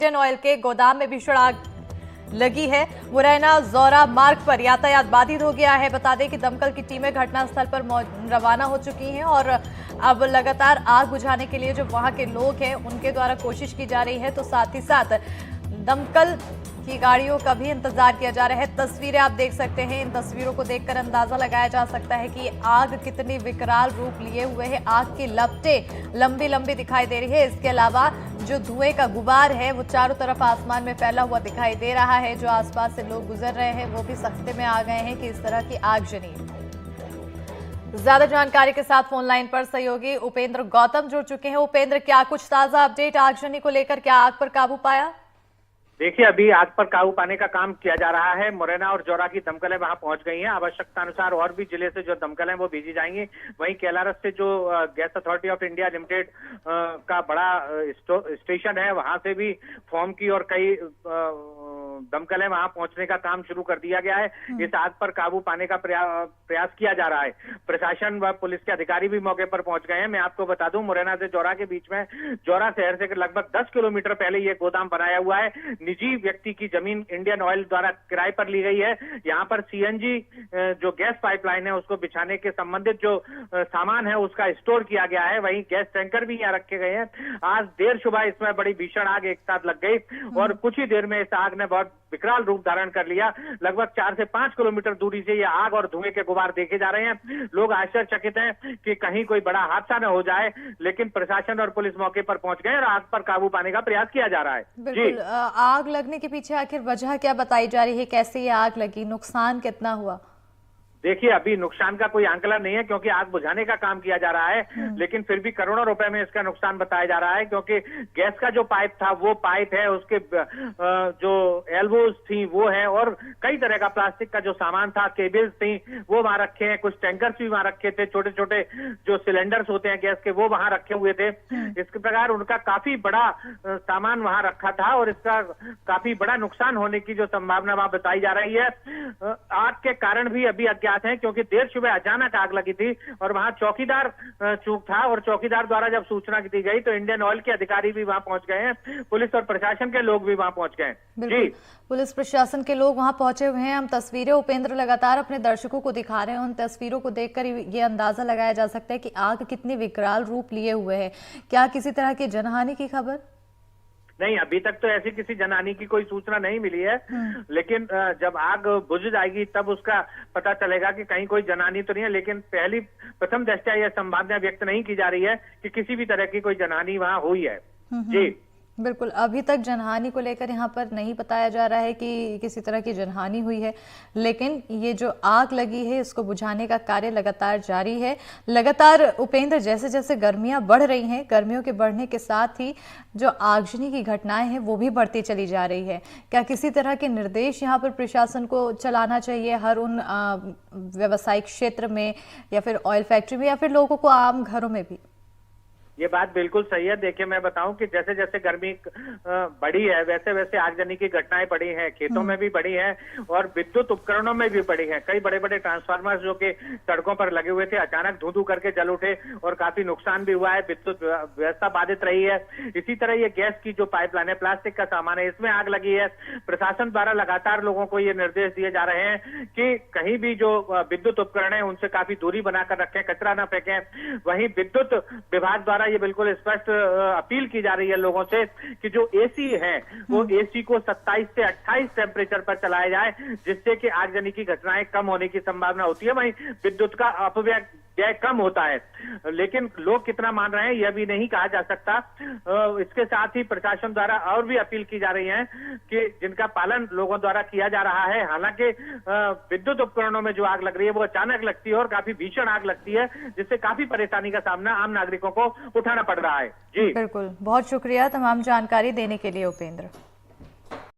Indian oil के गोदाम में भीषण आग लगी है। मुरैना जौरा मार्ग पर यातायात बाधित हो गया है। बता दें कि दमकल की टीमें घटनास्थल पर रवाना हो चुकी हैं और अब लगातार आग बुझाने के लिए जो वहां के लोग हैं उनके द्वारा कोशिश की जा रही है, तो साथ ही साथ दमकल की गाड़ियों का भी इंतजार किया जा रहा है। तस्वीरें आप देख सकते हैं। इन तस्वीरों को देखकर अंदाजा लगाया जा सकता है कि आग कितनी विकराल रूप लिए हुए है। आग की लपटें लंबी लंबी दिखाई दे रही है। इसके अलावा जो धुएं का गुबार है वो चारों तरफ आसमान में फैला हुआ दिखाई दे रहा है। जो आसपास से लोग गुजर रहे हैं वो भी सख्ते में आ गए हैं कि इस तरह की आगजनी। ज्यादा जानकारी के साथ फोन लाइन पर सहयोगी उपेंद्र गौतम जुड़ चुके हैं। उपेंद्र, क्या कुछ ताजा अपडेट आगजनी को लेकर? क्या आग पर काबू पाया? देखिए, अभी आग पर काबू पाने का काम किया जा रहा है। मुरैना और जौरा की दमकलें वहां पहुंच गई हैं। आवश्यकता अनुसार और भी जिले से जो दमकलें वो भेजी जाएंगी। वहीं केलारस से जो gas authority of India limited का बड़ा स्टेशन है, वहां से भी फॉर्म की और कई दमकलें वहां पहुंचने का काम शुरू कर दिया गया है। इस आग पर काबू पाने का प्रयास किया जा रहा है। प्रशासन व पुलिस के अधिकारी भी मौके पर पहुंच गए हैं। मैं आपको बता दूं, मुरैना से जौरा के बीच में, जौरा शहर से लगभग 10 किलोमीटर पहले ये गोदाम बनाया हुआ है। निजी व्यक्ति की जमीन इंडियन ऑयल द्वारा किराए पर ली गई है। यहाँ पर सीएनजी जो गैस पाइपलाइन है उसको बिछाने के संबंधित जो सामान है उसका स्टोर किया गया है। वहीं गैस टैंकर भी यहाँ रखे गए हैं। आज देर सुबह इसमें बड़ी भीषण आग एक साथ लग गई और कुछ ही देर में इस आग ने बहुत विकराल रूप धारण कर लिया। लगभग 4 से 5 किलोमीटर दूरी से ये आग और धुएं के गुबार देखे जा रहे हैं। लोग आश्चर्यचकित हैं कि कहीं कोई बड़ा हादसा न हो जाए, लेकिन प्रशासन और पुलिस मौके पर पहुंच गए और आग पर काबू पाने का प्रयास किया जा रहा है। बिल्कुल। आग लगने के पीछे आखिर वजह क्या बताई जा रही है? कैसे ये आग लगी? नुकसान कितना हुआ? देखिए, अभी नुकसान का कोई आंकलन नहीं है क्योंकि आग बुझाने का काम किया जा रहा है, लेकिन फिर भी करोड़ों रुपए में इसका नुकसान बताया जा रहा है क्योंकि गैस का जो पाइप था वो पाइप है, उसके जो एल्बोज थी वो है और कई तरह का प्लास्टिक का जो सामान था, केबल्स थी वो वहां रखे हैं। कुछ टैंकर्स भी वहां रखे थे, छोटे छोटे जो सिलेंडर्स होते हैं गैस के वो वहां रखे हुए थे। इस प्रकार उनका काफी बड़ा सामान वहां रखा था और इसका काफी बड़ा नुकसान होने की जो संभावना वहां बताई जा रही है। आग के कारण भी अभी हैं क्योंकि देर सुबह अचानक आग लगी थी और वहां चौकीदार चूक था और चौकीदार द्वारा जब सूचना दी गई तो इंडियन ऑयल के अधिकारी भी वहां पहुंच गए हैं। पुलिस और प्रशासन के लोग भी वहां पहुंच गए हैं। जी, पुलिस प्रशासन के लोग वहां पहुंचे हुए हैं। हम तस्वीरें उपेंद्र लगातार अपने दर्शकों को दिखा रहे हैं। उन तस्वीरों को देखकर ये अंदाजा लगाया जा सकता है कि आग कितनी विकराल रूप लिए हुए है। क्या किसी तरह की जनहानि की खबर? नहीं, अभी तक तो ऐसी किसी जनहानि की कोई सूचना नहीं मिली है, लेकिन जब आग बुझ जाएगी तब उसका पता चलेगा कि कहीं कोई जनहानि तो नहीं है। लेकिन प्रथम दृष्टया यह संभावना व्यक्त नहीं की जा रही है कि किसी भी तरह की कोई जनहानि वहां हुई है। जी बिल्कुल, अभी तक जनहानि को लेकर यहाँ पर नहीं बताया जा रहा है कि किसी तरह की जनहानि हुई है, लेकिन ये जो आग लगी है इसको बुझाने का कार्य लगातार जारी है। लगातार उपेंद्र, जैसे जैसे गर्मियां बढ़ रही हैं, गर्मियों के बढ़ने के साथ ही जो आगजनी की घटनाएं हैं वो भी बढ़ती चली जा रही है। क्या किसी तरह के निर्देश यहाँ पर प्रशासन को चलाना चाहिए हर उन व्यावसायिक क्षेत्र में या फिर ऑयल फैक्ट्री में या फिर लोगों को आम घरों में भी? ये बात बिल्कुल सही है। देखिए, मैं बताऊं कि जैसे जैसे गर्मी बढ़ी है वैसे वैसे आगजनी की घटनाएं बढ़ी हैं, खेतों में भी बढ़ी हैं और विद्युत उपकरणों में भी बढ़ी हैं। कई बड़े बड़े ट्रांसफार्मर जो कि सड़कों पर लगे हुए थे अचानक धू धू करके जल उठे और काफी नुकसान भी हुआ है। विद्युत व्यवस्था बाधित रही है। इसी तरह ये गैस की जो पाइपलाइन है, प्लास्टिक का सामान है, इसमें आग लगी है। प्रशासन द्वारा लगातार लोगों को ये निर्देश दिए जा रहे हैं कि कहीं भी जो विद्युत उपकरण है उनसे काफी दूरी बनाकर रखें, कचरा न फेंकें। वहीं विद्युत विभाग द्वारा ये बिल्कुल स्पष्ट अपील की जा रही है लोगों से कि जो एसी है वो एसी को 27 से 28 टेम्परेचर पर चलाया जाए, जिससे कि आगजनी की घटनाएं कम होने की संभावना होती है। वहीं विद्युत का अपव्यय कम होता है, लेकिन लोग कितना मान रहे हैं यह भी नहीं कहा जा सकता। इसके साथ ही प्रशासन द्वारा और भी अपील की जा रही है कि जिनका पालन लोगों द्वारा किया जा रहा है। हालांकि विद्युत उपकरणों में जो आग लग रही है वो अचानक लगती है और काफी भीषण आग लगती है, जिससे काफी परेशानी का सामना आम नागरिकों को उठाना पड़ रहा है। जी बिल्कुल, बहुत शुक्रिया तमाम जानकारी देने के लिए उपेंद्र।